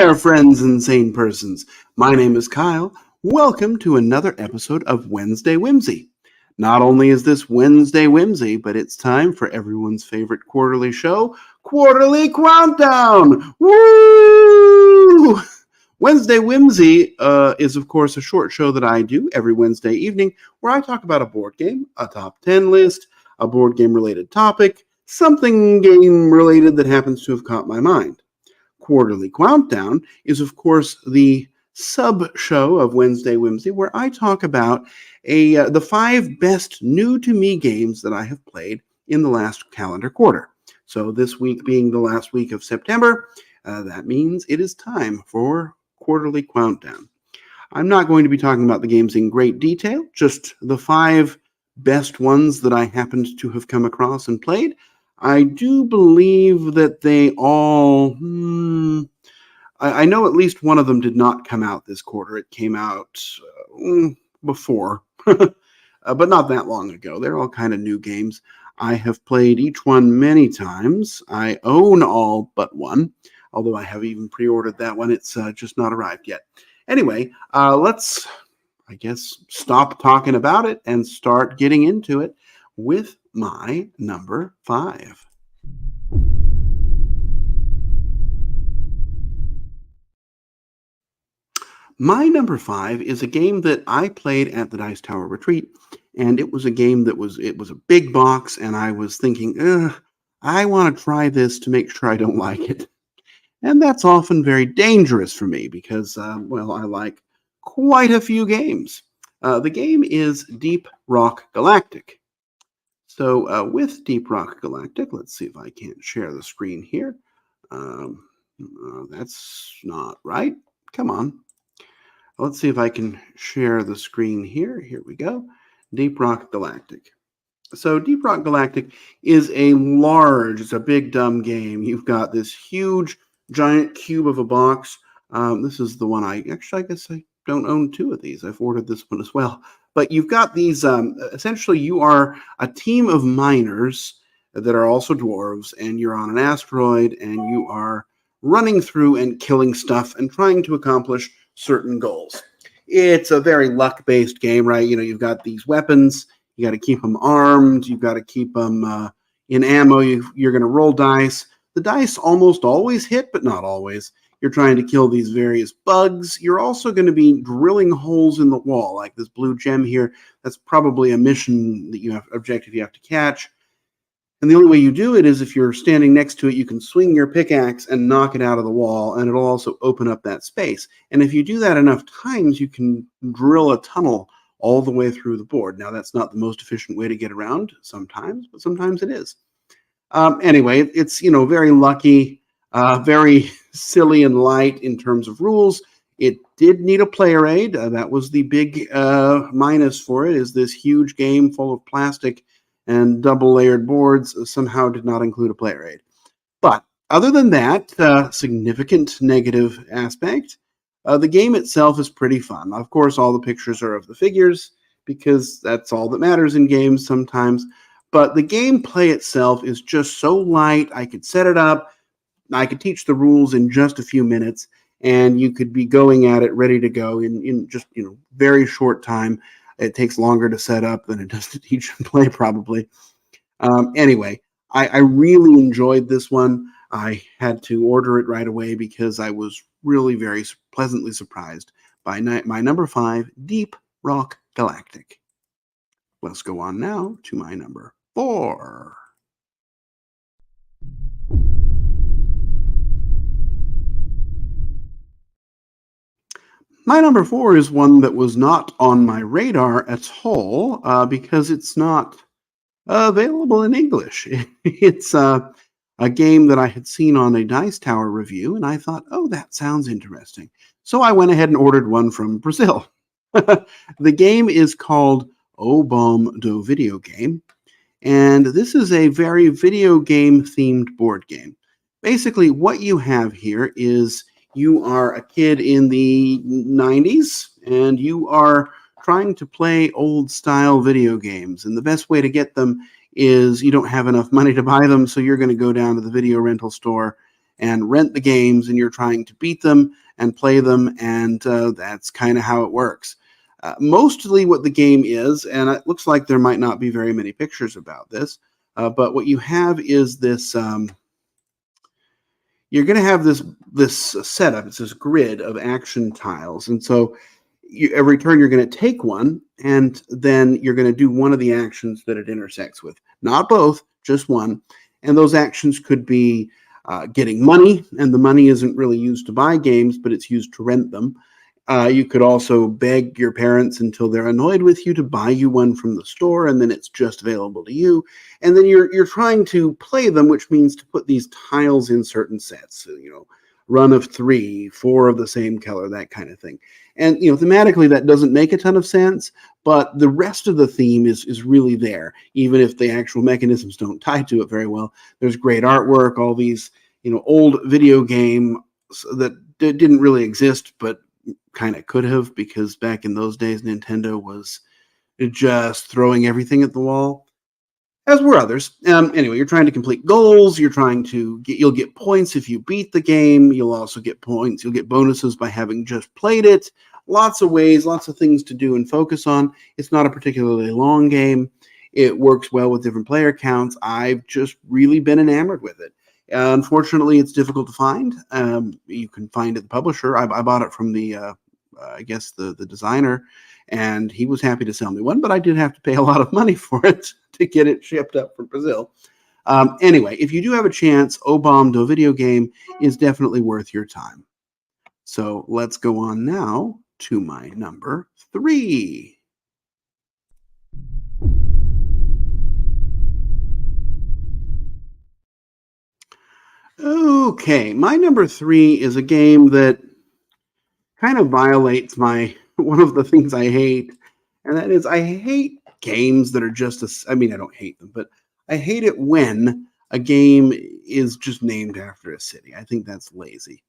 there, friends and sane persons. My name is Kyle. Welcome to another episode of Wednesday Whimsy. Not only is this Wednesday Whimsy, but it's time for everyone's favorite quarterly show, Quarterly Qountdown! Woo! Wednesday Whimsy is, of course, a short show that I do every Wednesday evening where I talk about a board game, a top 10 list, a board game-related topic, something game-related that happens to have caught my mind. Quarterly Qountdown is, of course, the sub-show of Wednesday Whimsy, where I talk about the 5 best new-to-me games that I have played in the last calendar quarter. So this week being the last week of September, that means it is time for Quarterly Qountdown. I'm not going to be talking about the games in great detail, just the 5 best ones that I happened to have come across and played. I do believe that they all... I know at least one of them did not come out this quarter. It came out before, but not that long ago. They're all kind of new games. I have played each one many times. I own all but one, although I have even pre-ordered that one. It's just not arrived yet. Anyway, let's, I guess, stop talking about it and start getting into it with my number 5. My number 5 is a game that I played at the Dice Tower Retreat, and it was a game that was a big box, and I was thinking, I want to try this to make sure I don't like it. And that's often very dangerous for me because, I like quite a few games. The game is Deep Rock Galactic. So with Deep Rock Galactic, let's see if I can't share the screen here. That's not right. Come on. Let's see if I can share the screen here. Here we go. Deep Rock Galactic. So Deep Rock Galactic is it's a big dumb game. You've got this huge giant cube of a box. This is the one I guess I don't own 2 of these. I've ordered this one as well. But you've got these, essentially you are a team of miners that are also dwarves, and you're on an asteroid, and you are running through and killing stuff and trying to accomplish certain goals. It's a very luck-based game, right? You know, you've got these weapons, you got to keep them armed, you've got to keep them in ammo, you're going to roll dice. The dice almost always hit, but not always. You're trying to kill these various bugs. You're also going to be drilling holes in the wall, like this blue gem here. That's probably a mission that objective you have to catch. And the only way you do it is if you're standing next to it, you can swing your pickaxe and knock it out of the wall, and it'll also open up that space. And if you do that enough times, you can drill a tunnel all the way through the board. Now, that's not the most efficient way to get around sometimes, but sometimes it is. Anyway, it's, very lucky, very silly and light in terms of rules. It did need a player aid. That was the big minus for it, is this huge game full of plastic and double-layered boards somehow did not include a player aid. But other than that significant negative aspect, the game itself is pretty fun. Of course, all the pictures are of the figures because that's all that matters in games sometimes. But the gameplay itself is just so light. I could set it up. I could teach the rules in just a few minutes, and you could be going at it ready to go in just very short time. It takes longer to set up than it does to teach and play, probably. Anyway, I really enjoyed this one. I had to order it right away because I was really very pleasantly surprised by my number 5, Deep Rock Galactic. Let's go on now to my number 4. My number 4 is one that was not on my radar at all because it's not available in English. It's a game that I had seen on a Dice Tower review, and I thought, oh, that sounds interesting. So I went ahead and ordered one from Brazil. The game is called O Bom do Video Game, and this is a very video game themed board game. Basically, what you have here is you are a kid in the 90s, and you are trying to play old-style video games. And the best way to get them is you don't have enough money to buy them, so you're going to go down to the video rental store and rent the games, and you're trying to beat them and play them, and that's kind of how it works. Mostly what the game is, and it looks like there might not be very many pictures about this, but what you have is this, you're going to have this setup. It's this grid of action tiles, and so every turn you're going to take one, and then you're going to do one of the actions that it intersects with. Not both, just one. And those actions could be getting money, and the money isn't really used to buy games, but it's used to rent them. You could also beg your parents until they're annoyed with you to buy you one from the store, and then it's just available to you. And then you're trying to play them, which means to put these tiles in certain sets. So, run of 3, 4 of the same color, that kind of thing. And thematically that doesn't make a ton of sense, but the rest of the theme is really there, even if the actual mechanisms don't tie to it very well. There's great artwork, all these old video game that didn't really exist, but kind of could have, because back in those days Nintendo was just throwing everything at the wall, as were others. Anyway, you're trying to complete goals. You'll get points if you beat the game. You'll also get points. You'll get bonuses by having just played it. Lots of ways, lots of things to do and focus on. It's not a particularly long game. It works well with different player counts. I've just really been enamored with it. Unfortunately, it's difficult to find. You can find it, the publisher. I bought it from the designer, and he was happy to sell me one, but I did have to pay a lot of money for it to get it shipped up from Brazil. Anyway, if you do have a chance, Obom do Video Game is definitely worth your time. So let's go on now to my number 3. Okay, my number 3 is a game that kind of violates one of the things I hate, and that is I hate games that are I don't hate them, but I hate it when a game is just named after a city. I think that's lazy.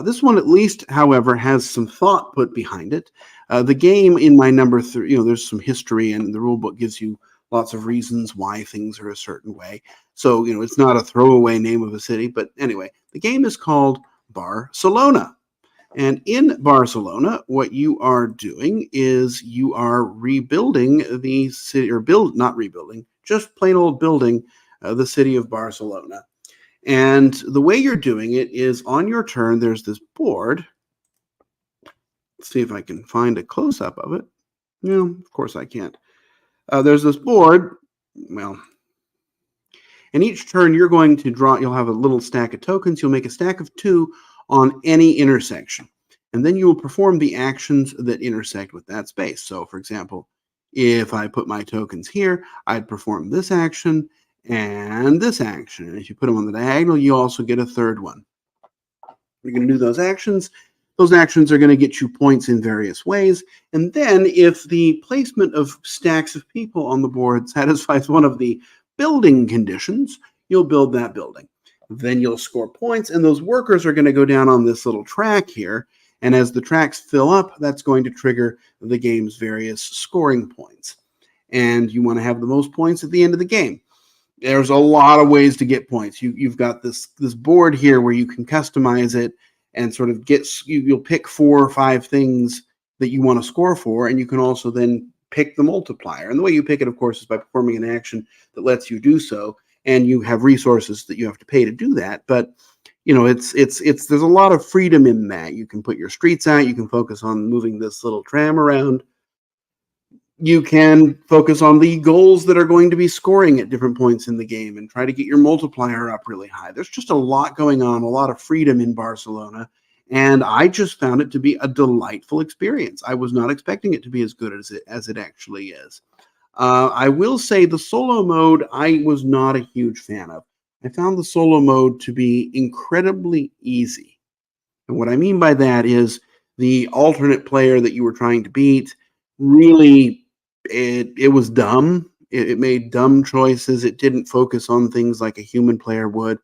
This one, at least, however, has some thought put behind it. The game in my number 3, there's some history, and the rule book gives you lots of reasons why things are a certain way. So, it's not a throwaway name of a city. But anyway, the game is called Barcelona. And in Barcelona, what you are doing is you are rebuilding the city, not rebuilding, just plain old building the city of Barcelona. And the way you're doing it is on your turn, there's this board. Let's see if I can find a close-up of it. No, of course I can't. There's this board. Well, and each turn you're going to draw, you'll have a little stack of tokens. You'll make a stack of 2 on any intersection. And then you will perform the actions that intersect with that space. So, for example, if I put my tokens here, I'd perform this action and this action. And if you put them on the diagonal, you also get a third one. You're going to do those actions. Those actions are going to get you points in various ways. And then if the placement of stacks of people on the board satisfies one of the building conditions, you'll build that building. Then you'll score points, and those workers are going to go down on this little track here. And as the tracks fill up, that's going to trigger the game's various scoring points. And you want to have the most points at the end of the game. There's a lot of ways to get points. You've got this board here where you can customize it and sort of you'll pick 4 or 5 things that you want to score for, and you can also then pick the multiplier. And the way you pick it, of course, is by performing an action that lets you do so, and you have resources that you have to pay to do that. But there's a lot of freedom in that. You can put your streets out. You can focus on moving this little tram around. You can focus on the goals that are going to be scoring at different points in the game and try to get your multiplier up really high. There's just a lot going on, a lot of freedom in Barcelona, and I just found it to be a delightful experience. I was not expecting it to be as good as it actually is. I will say the solo mode I was not a huge fan of. I found the solo mode to be incredibly easy. And what I mean by that is the alternate player that you were trying to beat really, it was dumb. It made dumb choices. It didn't focus on things like a human player would.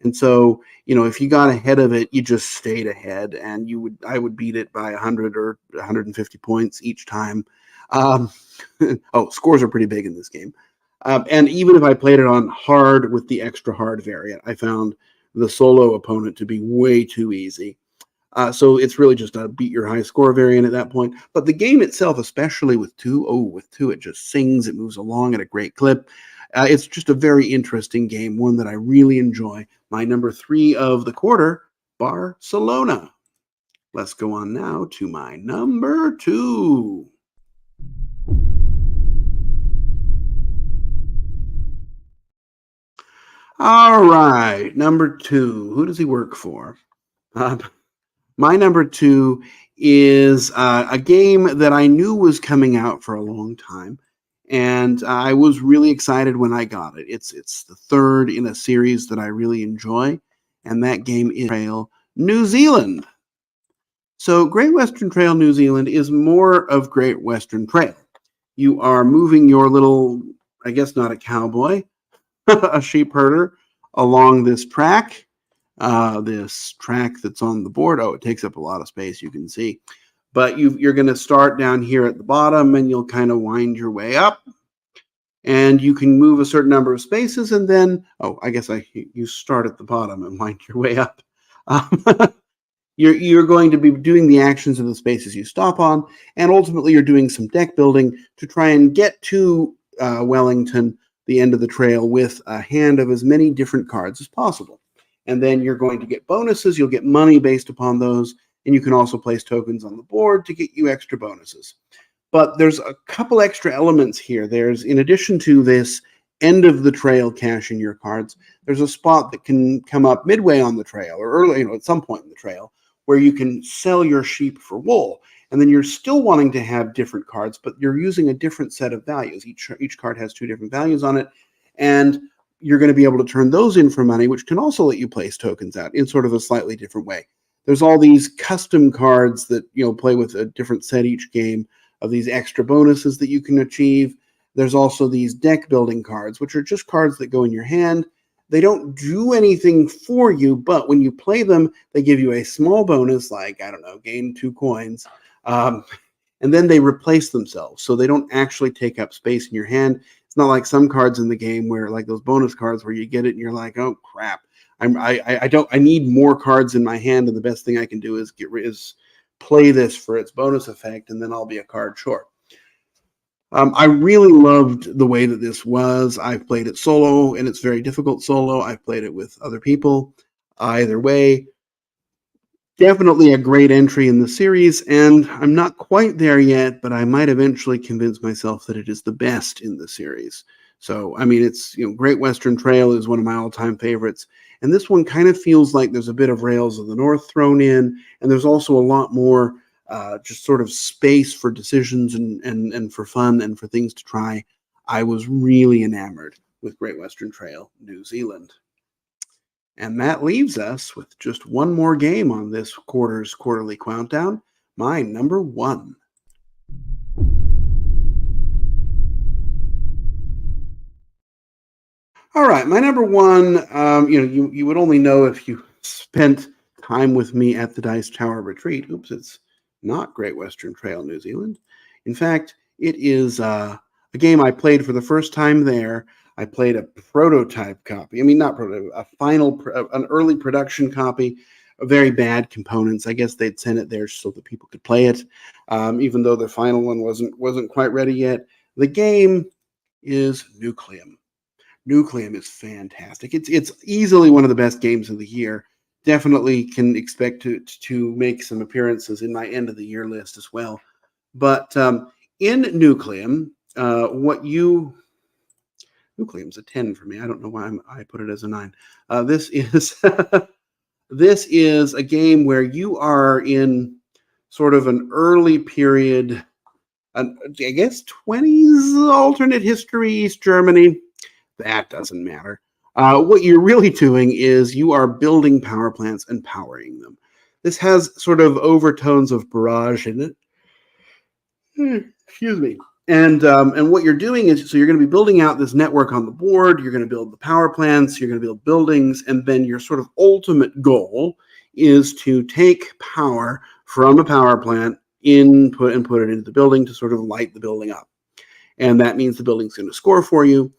And so, if you got ahead of it, you just stayed ahead, and I would beat it by 100 or 150 points each time. Scores are pretty big in this game. And even if I played it on hard with the extra hard variant, I found the solo opponent to be way too easy. So it's really just a beat your high score variant at that point. But the game itself, especially with two, it just sings, it moves along at a great clip. It's just a very interesting game, one that I really enjoy. My number 3 of the quarter, Barcelona. Let's go on now to my number 2. All right, number 2. Who does he work for? My number 2 is a game that I knew was coming out for a long time, and I was really excited when I got it. It's the third in a series that I really enjoy, and that game is Trail New Zealand. So Great Western Trail New Zealand is more of Great Western Trail. You are moving your little, I guess not a cowboy, a sheep herder along this track that's on the board. Oh, it takes up a lot of space, you can see. But you're going to start down here at the bottom, and you'll kind of wind your way up. And you can move a certain number of spaces, and then, you start at the bottom and wind your way up. You're going to be doing the actions of the spaces you stop on, and ultimately you're doing some deck building to try and get to Wellington, the end of the trail, with a hand of as many different cards as possible. And then you're going to get bonuses. You'll get money based upon those, and you can also place tokens on the board to get you extra bonuses. But there's a couple extra elements here. There's, in addition to this end of the trail cashing your cards, there's a spot that can come up midway on the trail, or early, at some point in the trail, where you can sell your sheep for wool. And then you're still wanting to have different cards, but you're using a different set of values. Each card has 2 different values on it, and you're going to be able to turn those in for money, which can also let you place tokens out in sort of a slightly different way. There's all these custom cards that play with a different set each game of these extra bonuses that you can achieve. There's also these deck building cards, which are just cards that go in your hand. They don't do anything for you, but when you play them, they give you a small bonus, like, gain 2 coins. And then they replace themselves, so they don't actually take up space in your hand. It's not like some cards in the game where, like those bonus cards, where you get it and you're like, oh crap, I need more cards in my hand, and the best thing I can do is play this for its bonus effect, and then I'll be a card short. I really loved the way that this was. I've played it solo, and it's very difficult solo. I've played it with other people. Either way, definitely a great entry in the series, and I'm not quite there yet, but I might eventually convince myself that it is the best in the series. So, it's, Great Western Trail is one of my all-time favorites, and this one kind of feels like there's a bit of Rails of the North thrown in, and there's also a lot more just sort of space for decisions and for fun and for things to try. I was really enamored with Great Western Trail New Zealand. And that leaves us with just one more game on this quarter's quarterly Qountdown, my number 1. All right, my number 1, you would only know if you spent time with me at the Dice Tower Retreat. Oops, it's not Great Western Trail New Zealand. In fact, it is a game I played for the first time there. I played a prototype copy. Not prototype, an early production copy. Very bad components. I guess they'd sent it there so that people could play it, even though the final one wasn't quite ready yet. The game is Nucleum. Nucleum is fantastic. It's easily one of the best games of the year. Definitely can expect to make some appearances in my end of the year list as well. But in Nucleum, Nucleum's a 10 for me. I don't know why I put it as a 9. This is this is a game where you are in sort of an early period, I guess 20s alternate history, East Germany. That doesn't matter. What you're really doing is you are building power plants and powering them. This has sort of overtones of barrage in it. Excuse me. And what you're doing is, so you're going to be building out this network on the board. You're going to build the power plants. You're going to build buildings. And then your sort of ultimate goal is to take power from a power plant and put it into the building to sort of light the building up. And that means the building's going to score for you.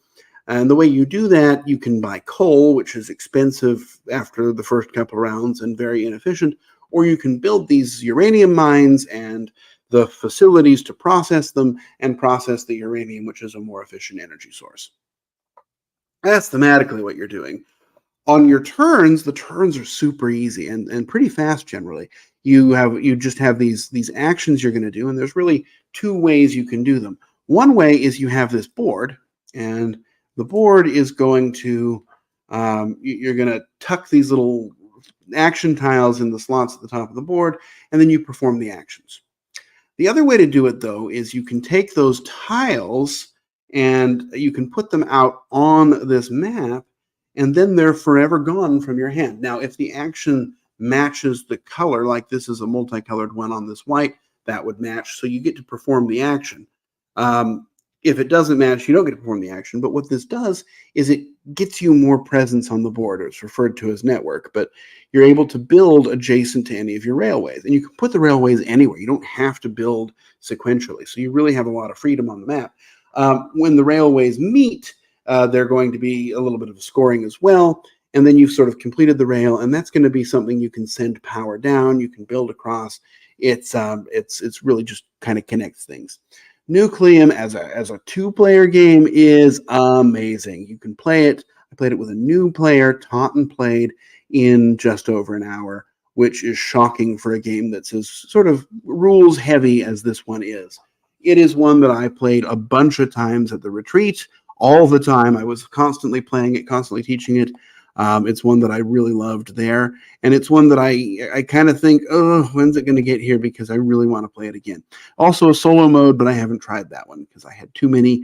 And the way you do that, you can buy coal, which is expensive after the first couple of rounds and very inefficient, or you can build these uranium mines and the facilities to process them and process the uranium, which is a more efficient energy source. That's thematically what you're doing. On your turns, the turns are super easy and pretty fast generally. You just have these actions you're going to do, and there's really two ways you can do them. One way is you have this board, and the board is going to you're going to tuck these little action tiles in the slots at the top of the board, and then you perform the actions. The other way to do it, though, is you can take those tiles and you can put them out on this map, and then they're forever gone from your hand. Now, if the action matches the color, like this is a multicolored one on this white, that would match, so you get to perform the action. If it doesn't match, you don't get to perform the action, but what this does is it gets you more presence on the board. It's referred to as network, but you're able to build adjacent to any of your railways, and you can put the railways anywhere. You don't have to build sequentially, so you really have a lot of freedom on the map. When the railways meet, they're going to be a little bit of scoring as well, and then you've sort of completed the rail, and that's going to be something you can send power down, you can build across. It's really just kind of connects things. Nucleum as a two-player game is amazing. You can play it. I played it with a new player, taught and played in just over an hour, which is shocking for a game that's as sort of rules heavy as this one is. It is one that I played a bunch of times at the retreat, all the time. I was constantly playing it, constantly teaching it. It's one that I really loved there, and it's one that I kind of think, oh, when's it going to get here, because I really want to play it again. Also a solo mode, but I haven't tried that one because I had too many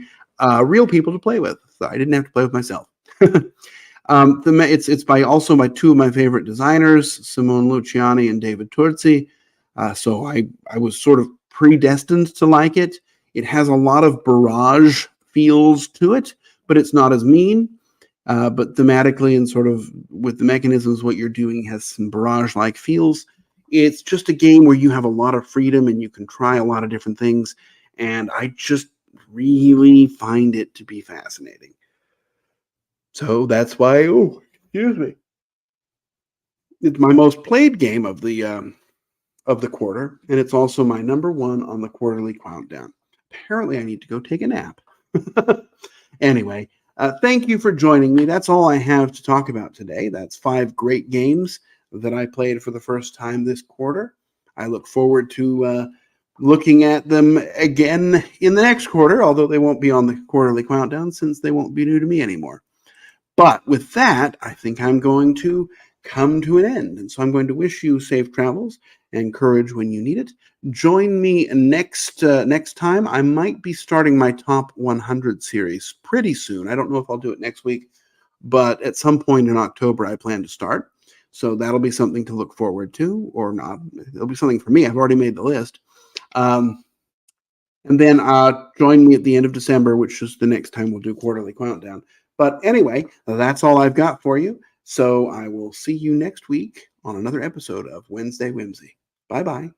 real people to play with, so I didn't have to play with myself. It's by two of my favorite designers, Simone Luciani and David Turzi. So I was sort of predestined to like it. It has a lot of barrage feels to it, but it's not as mean. But thematically and sort of with the mechanisms, what you're doing has some barrage-like feels. It's just a game where you have a lot of freedom and you can try a lot of different things. And I just really find it to be fascinating. So that's why, excuse me. It's my most played game of the quarter, and it's also my number one on the quarterly Qountdown. Apparently, I need to go take a nap. Anyway. Thank you for joining me. That's all I have to talk about today. That's 5 great games that I played for the first time this quarter. I look forward to looking at them again in the next quarter, although they won't be on the quarterly Qountdown since they won't be new to me anymore. But with that, I think I'm going to come to an end. And so I'm going to wish you safe travels and courage when you need it. Join me next time. I might be starting my top 100 series pretty soon. I don't know if I'll do it next week, but at some point in October, I plan to start. So that'll be something to look forward to, or not. It'll be something for me. I've already made the list. And then join me at the end of December, which is the next time we'll do quarterly Qountdown. But anyway, that's all I've got for you. So I will see you next week on another episode of Wednesday Whimsy. Bye-bye.